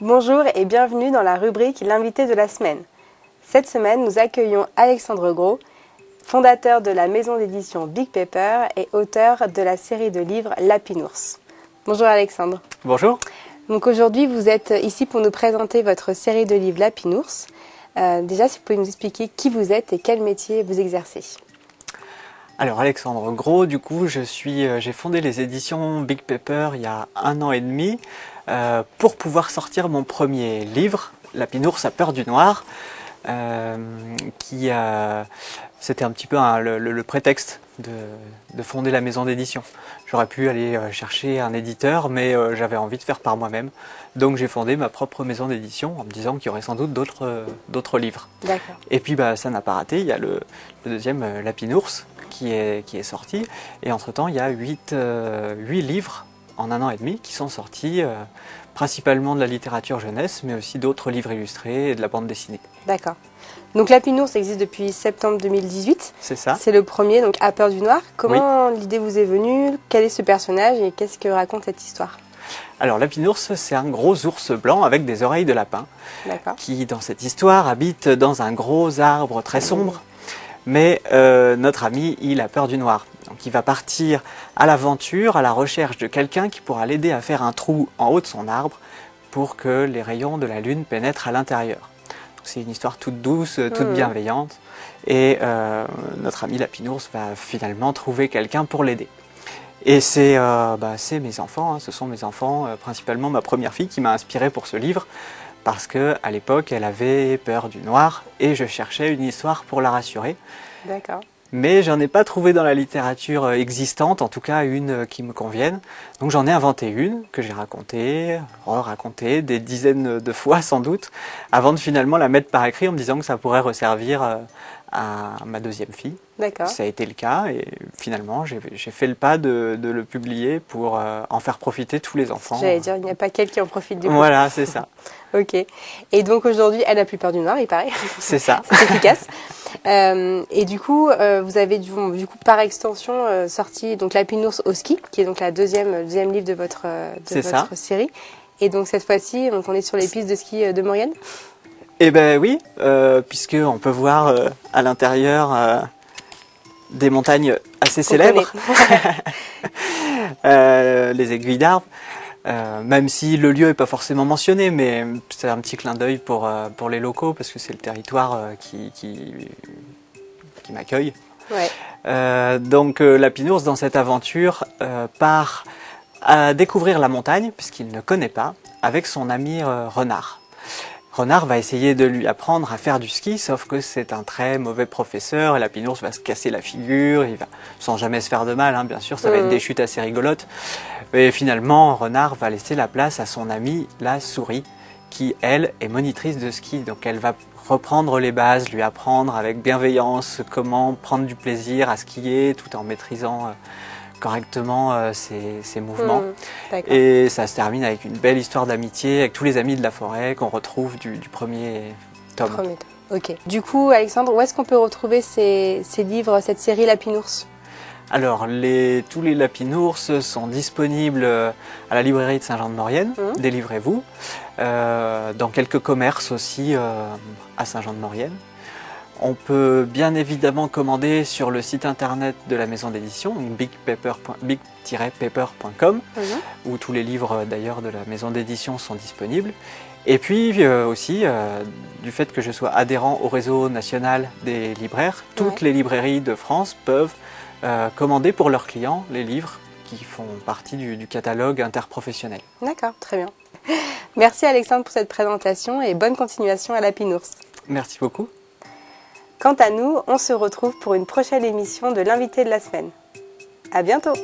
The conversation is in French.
Bonjour et bienvenue dans la rubrique L'invité de la semaine. Cette semaine, nous accueillons Alexandre Gros, fondateur de la maison d'édition Big Paper et auteur de la série de livres Lapinours. Bonjour Alexandre. Bonjour. Donc aujourd'hui, vous êtes ici pour nous présenter votre série de livres Lapinours. Déjà, si vous pouvez nous expliquer qui vous êtes et quel métier vous exercez. Alors Alexandre Gros, du coup, j'ai fondé les éditions Big Paper il y a 1 an et demi pour pouvoir sortir mon premier livre, Lapinours a peur du noir, c'était un petit peu le prétexte de fonder la maison d'édition. J'aurais pu aller chercher un éditeur, mais j'avais envie de faire par moi-même. Donc j'ai fondé ma propre maison d'édition en me disant qu'il y aurait sans doute d'autres livres. D'accord. Et puis ça n'a pas raté, il y a le deuxième Lapinours qui est sorti. Et entre-temps, il y a 8 livres en 1 an et demi qui sont sortis, principalement de la littérature jeunesse, mais aussi d'autres livres illustrés et de la bande dessinée. D'accord. Donc Lapinours existe depuis septembre 2018. C'est ça. C'est le premier, donc à peur du noir. Comment l'idée vous est venue? Quel est ce personnage et qu'est-ce que raconte cette histoire? Alors Lapinours, c'est un gros ours blanc avec des oreilles de lapin qui, dans cette histoire, habite dans un gros arbre très sombre. Mais notre ami, il a peur du noir. Donc il va partir à l'aventure, à la recherche de quelqu'un qui pourra l'aider à faire un trou en haut de son arbre pour que les rayons de la lune pénètrent à l'intérieur. C'est une histoire toute douce, toute bienveillante. Et notre ami Lapinours va finalement trouver quelqu'un pour l'aider. Et c'est mes enfants, ce sont mes enfants, principalement ma première fille qui m'a inspiré pour ce livre. Parce qu'à l'époque, elle avait peur du noir et je cherchais une histoire pour la rassurer. D'accord. Mais j'en ai pas trouvé dans la littérature existante, en tout cas une qui me convienne. Donc j'en ai inventé une que j'ai racontée, racontée des dizaines de fois sans doute, avant de finalement la mettre par écrit en me disant que ça pourrait resservir à ma deuxième fille. D'accord. Ça a été le cas et finalement j'ai fait le pas de le publier pour en faire profiter tous les enfants. J'allais dire, il n'y a pas qu'elle qui en profite du coup. Voilà, c'est ça. Ok. Et donc aujourd'hui, elle n'a plus peur du noir, il paraît. C'est ça. C'est efficace. Et du coup, vous avez du coup par extension sorti donc Lapinours au ski, qui est donc le deuxième livre de votre série. Et donc cette fois-ci, on est sur les pistes de ski de Maurienne. Eh ben oui, puisqu'on peut voir à l'intérieur des montagnes assez célèbres, les aiguilles d'arbres, même si le lieu n'est pas forcément mentionné, mais c'est un petit clin d'œil pour les locaux, parce que c'est le territoire qui m'accueille. Ouais. Donc Lapinours, dans cette aventure, part à découvrir la montagne, puisqu'il ne connaît pas, avec son ami Renard. Renard va essayer de lui apprendre à faire du ski, sauf que c'est un très mauvais professeur et Lapinours va se casser la figure, sans jamais se faire de mal, bien sûr, ça va être des chutes assez rigolotes. Et finalement, Renard va laisser la place à son amie, la souris, qui, elle, est monitrice de ski. Donc elle va reprendre les bases, lui apprendre avec bienveillance comment prendre du plaisir à skier tout en maîtrisant correctement ses mouvements. Et ça se termine avec une belle histoire d'amitié avec tous les amis de la forêt qu'on retrouve du premier tome. Ok. Du coup, Alexandre, où est-ce qu'on peut retrouver ces livres, cette série Lapinours? Alors, tous les Lapinours sont disponibles à la librairie de Saint-Jean-de-Maurienne, délivrez-vous, dans quelques commerces aussi à Saint-Jean-de-Maurienne. On peut bien évidemment commander sur le site internet de la maison d'édition, big-paper.com, où tous les livres d'ailleurs de la maison d'édition sont disponibles. Et puis aussi, du fait que je sois adhérent au réseau national des libraires, toutes les librairies de France peuvent commander pour leurs clients les livres qui font partie du catalogue interprofessionnel. D'accord, très bien. Merci Alexandre pour cette présentation et bonne continuation à Lapinours. Merci beaucoup. Quant à nous, on se retrouve pour une prochaine émission de l'invité de la semaine. À bientôt!